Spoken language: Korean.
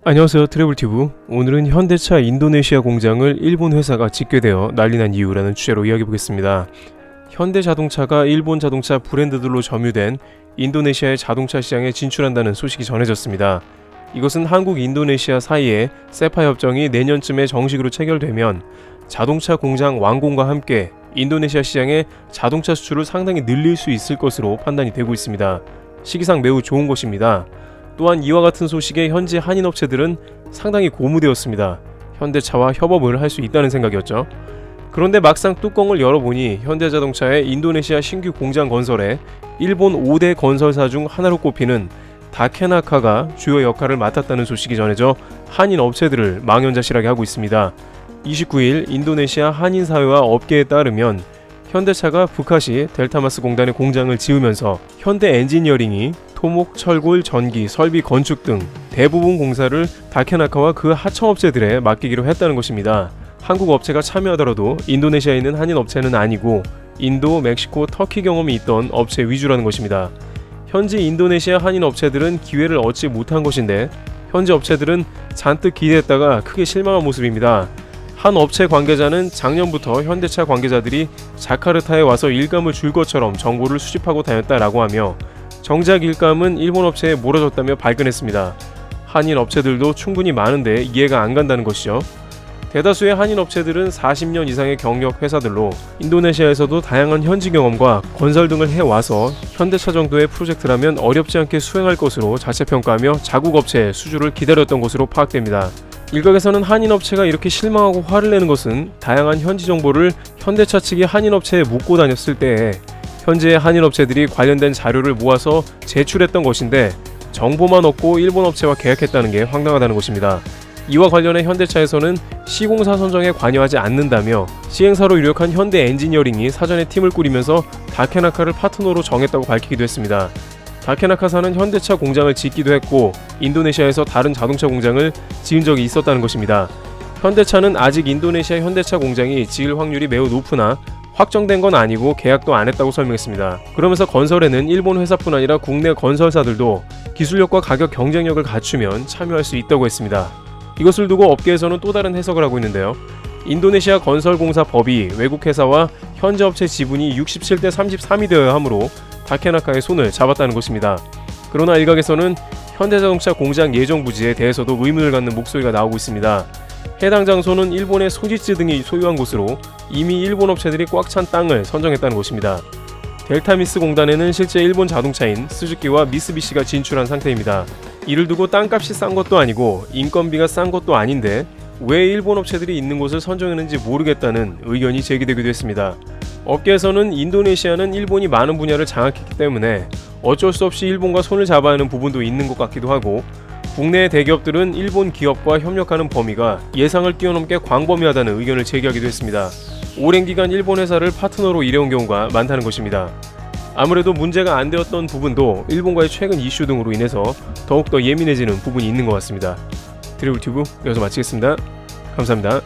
안녕하세요, 트래블튜브. 오늘은 현대차 인도네시아 공장을 일본 회사가 짓게 되어 난리난 이유라는 주제로 이야기해보겠습니다. 현대자동차가 일본 자동차 브랜드들로 점유된 인도네시아의 자동차 시장에 진출한다는 소식이 전해졌습니다. 이것은 한국 인도네시아 사이에 세파 협정이 내년쯤에 정식으로 체결되면 자동차 공장 완공과 함께 인도네시아 시장에 자동차 수출을 상당히 늘릴 수 있을 것으로 판단이 되고 있습니다. 시기상 매우 좋은 것입니다. 또한 이와 같은 소식에 현지 한인 업체들은 상당히 고무되었습니다. 현대차와 협업을 할 수 있다는 생각이었죠. 그런데 막상 뚜껑을 열어보니 현대자동차의 인도네시아 신규 공장 건설에 일본 5대 건설사 중 하나로 꼽히는 다케나카가 주요 역할을 맡았다는 소식이 전해져 한인 업체들을 망연자실하게 하고 있습니다. 29일 인도네시아 한인사회와 업계에 따르면 현대차가 부카시 델타마스 공단의 공장을 지으면서 현대 엔지니어링이 토목, 철골, 전기, 설비, 건축 등 대부분 공사를 다케나카와 그 하청업체들에 맡기기로 했다는 것입니다. 한국 업체가 참여하더라도 인도네시아에 있는 한인 업체는 아니고 인도, 멕시코, 터키 경험이 있던 업체 위주라는 것입니다. 현지 인도네시아 한인 업체들은 기회를 얻지 못한 것인데 현지 업체들은 잔뜩 기대했다가 크게 실망한 모습입니다. 한 업체 관계자는 작년부터 현대차 관계자들이 자카르타에 와서 일감을 줄 것처럼 정보를 수집하고 다녔다라고 하며 정작 일감은 일본 업체에 몰아줬다며 발끈했습니다. 한인 업체들도 충분히 많은데 이해가 안 간다는 것이죠. 대다수의 한인 업체들은 40년 이상의 경력 회사들로 인도네시아에서도 다양한 현지 경험과 건설 등을 해와서 현대차 정도의 프로젝트라면 어렵지 않게 수행할 것으로 자체평가하며 자국 업체의 수주를 기다렸던 것으로 파악됩니다. 일각에서는 한인 업체가 이렇게 실망하고 화를 내는 것은 다양한 현지 정보를 현대차 측이 한인 업체에 묻고 다녔을 때에 현재의 한인 업체들이 관련된 자료를 모아서 제출했던 것인데 정보만 얻고 일본 업체와 계약했다는 게 황당하다는 것입니다. 이와 관련해 현대차에서는 시공사 선정에 관여하지 않는다며 시행사로 유력한 현대 엔지니어링이 사전에 팀을 꾸리면서 다케나카를 파트너로 정했다고 밝히기도 했습니다. 다케나카사는 현대차 공장을 짓기도 했고 인도네시아에서 다른 자동차 공장을 지은 적이 있었다는 것입니다. 현대차는 아직 인도네시아 현대차 공장이 지을 확률이 매우 높으나 확정된 건 아니고 계약도 안 했다고 설명했습니다. 그러면서 건설에는 일본 회사뿐 아니라 국내 건설사들도 기술력과 가격 경쟁력을 갖추면 참여할 수 있다고 했습니다. 이것을 두고 업계에서는 또 다른 해석을 하고 있는데요. 인도네시아 건설공사 법이 외국 회사와 현지 업체 지분이 67대 33이 되어야 하므로 다케나카의 손을 잡았다는 것입니다. 그러나 일각에서는 현대자동차 공장 예정 부지에 대해서도 의문을 갖는 목소리가 나오고 있습니다. 해당 장소는 일본의 소지지 등이 소유한 곳으로 이미 일본 업체들이 꽉 찬 땅을 선정했다는 것입니다. 델타미스 공단에는 실제 일본 자동차인 스즈키와 미쓰비시가 진출한 상태입니다. 이를 두고 땅값이 싼 것도 아니고 인건비가 싼 것도 아닌데 왜 일본 업체들이 있는 곳을 선정했는지 모르겠다는 의견이 제기되기도 했습니다. 업계에서는 인도네시아는 일본이 많은 분야를 장악했기 때문에 어쩔 수 없이 일본과 손을 잡아야 하는 부분도 있는 것 같기도 하고 국내의 대기업들은 일본 기업과 협력하는 범위가 예상을 뛰어넘게 광범위하다는 의견을 제기하기도 했습니다. 오랜 기간 일본 회사를 파트너로 일해온 경우가 많다는 것입니다. 아무래도 문제가 안 되었던 부분도 일본과의 최근 이슈 등으로 인해서 더욱더 예민해지는 부분이 있는 것 같습니다. 트래블튜브 여기서 마치겠습니다. 감사합니다.